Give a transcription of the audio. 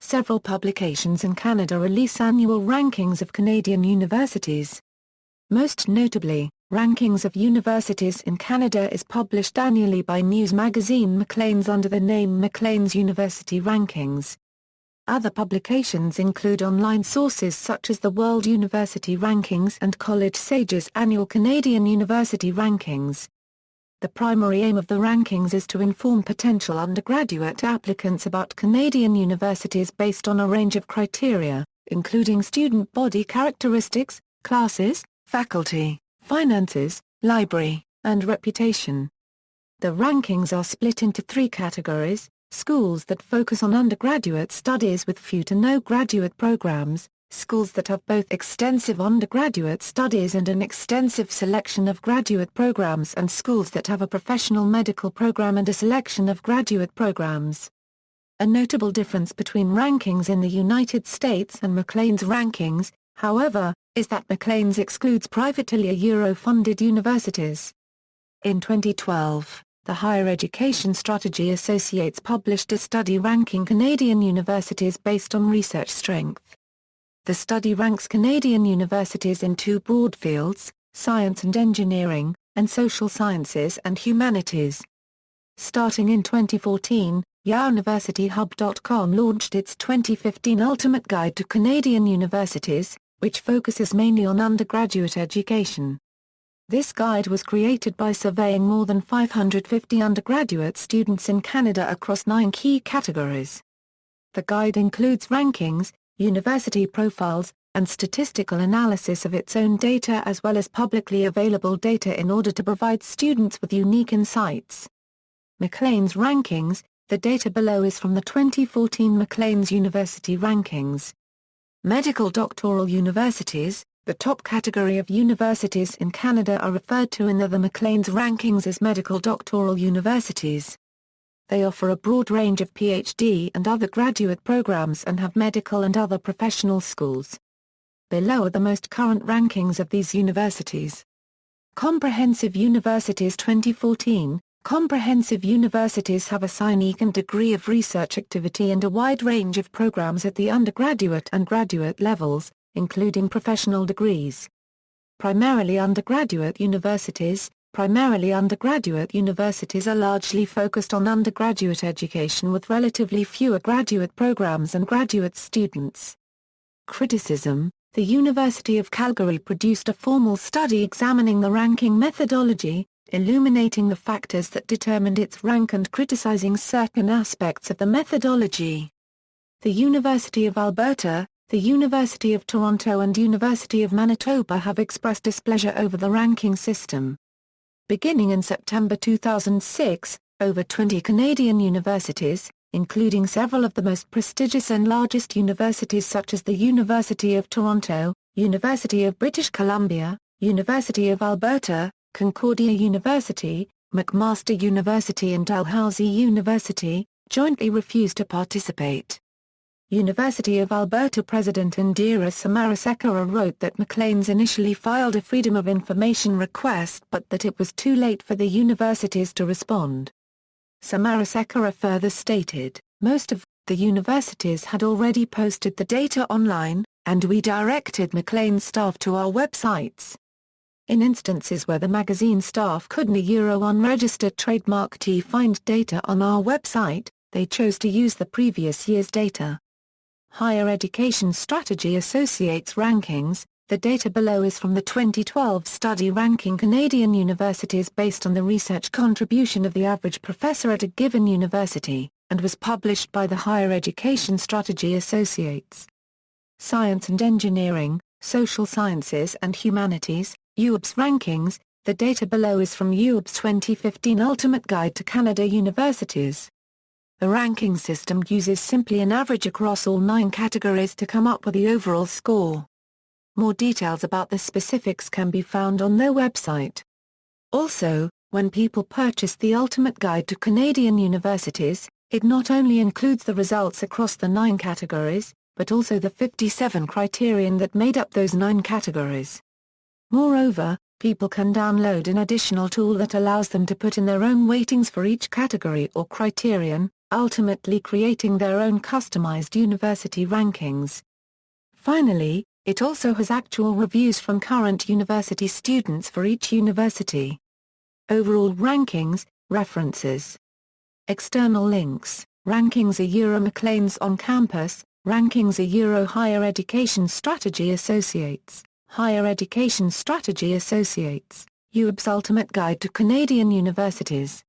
Several publications in Canada release annual rankings of Canadian universities. Most notably, Rankings of Universities in Canada is published annually by news magazine Maclean's under the name Maclean's University Rankings. Other publications include online sources such as the World University Rankings and CollegeSage's annual Canadian University Rankings. The primary aim of the rankings is to inform potential undergraduate applicants about Canadian universities based on a range of criteria, including student body characteristics, classes, faculty, finances, library, and reputation. The rankings are split into three categories: schools that focus on undergraduate studies with few to no graduate programs, schools that have both extensive undergraduate studies and an extensive selection of graduate programs, and schools that have a professional medical program and a selection of graduate programs. A notable difference between rankings in the United States and Maclean's rankings, however, is that Maclean's excludes privately Euro-funded universities. In 2012, the Higher Education Strategy Associates published a study ranking Canadian universities based on research strength. The study ranks Canadian universities in two broad fields: science and engineering, and social sciences and humanities. Starting in 2014, universityhub.com launched its 2015 Ultimate Guide to Canadian Universities, which focuses mainly on undergraduate education. This guide was created by surveying more than 550 undergraduate students in Canada across 9 key categories. The guide includes rankings, university profiles, and statistical analysis of its own data as well as publicly available data in order to provide students with unique insights. Maclean's rankings. The data below is from the 2014 Maclean's University Rankings. Medical doctoral universities. The top category of universities in Canada are referred to in the Maclean's rankings as medical doctoral universities. They offer a broad range of PhD and other graduate programs and have medical and other professional schools. Below are the most current rankings of these universities. Comprehensive Universities 2014. Comprehensive universities have a significant degree of research activity and a wide range of programs at the undergraduate and graduate levels, including professional degrees. Primarily undergraduate universities are largely focused on undergraduate education with relatively fewer graduate programs and graduate students. Criticism. The University of Calgary produced a formal study examining the ranking methodology, illuminating the factors that determined its rank and criticizing certain aspects of the methodology. The University of Alberta, the University of Toronto and University of Manitoba have expressed displeasure over the ranking system. Beginning in September 2006, over 20 Canadian universities, including several of the most prestigious and largest universities such as the University of Toronto, University of British Columbia, University of Alberta, Concordia University, McMaster University and Dalhousie University, jointly refused to participate. University of Alberta President Indira Samarasekera wrote that Maclean's initially filed a Freedom of Information request but that it was too late for the universities to respond. Samarasekera further stated, "Most of the universities had already posted the data online, and we directed Maclean's staff to our websites. In instances where the magazine staff couldn't unregistered trademark find data on our website, they chose to use the previous year's data." Higher Education Strategy Associates Rankings. The data below is from the 2012 study ranking Canadian universities based on the research contribution of the average professor at a given university, and was published by the Higher Education Strategy Associates. Science and Engineering, Social Sciences and Humanities, UAB's rankings. The data below is from UAB's 2015 Ultimate Guide to Canada Universities. The ranking system uses simply an average across all 9 categories to come up with the overall score. More details about the specifics can be found on their website. Also, when people purchase the Ultimate Guide to Canadian Universities, it not only includes the results across the 9 categories, but also the 57 criterion that made up those 9 categories. Moreover, people can download an additional tool that allows them to put in their own weightings for each category or criterion, ultimately creating their own customized university rankings. Finally, it also has actual reviews from current university students for each university. Overall rankings, references. External links, rankings Maclean's on campus, rankings Higher Education Strategy Associates, Higher Education Strategy Associates, UAB's Ultimate Guide to Canadian Universities.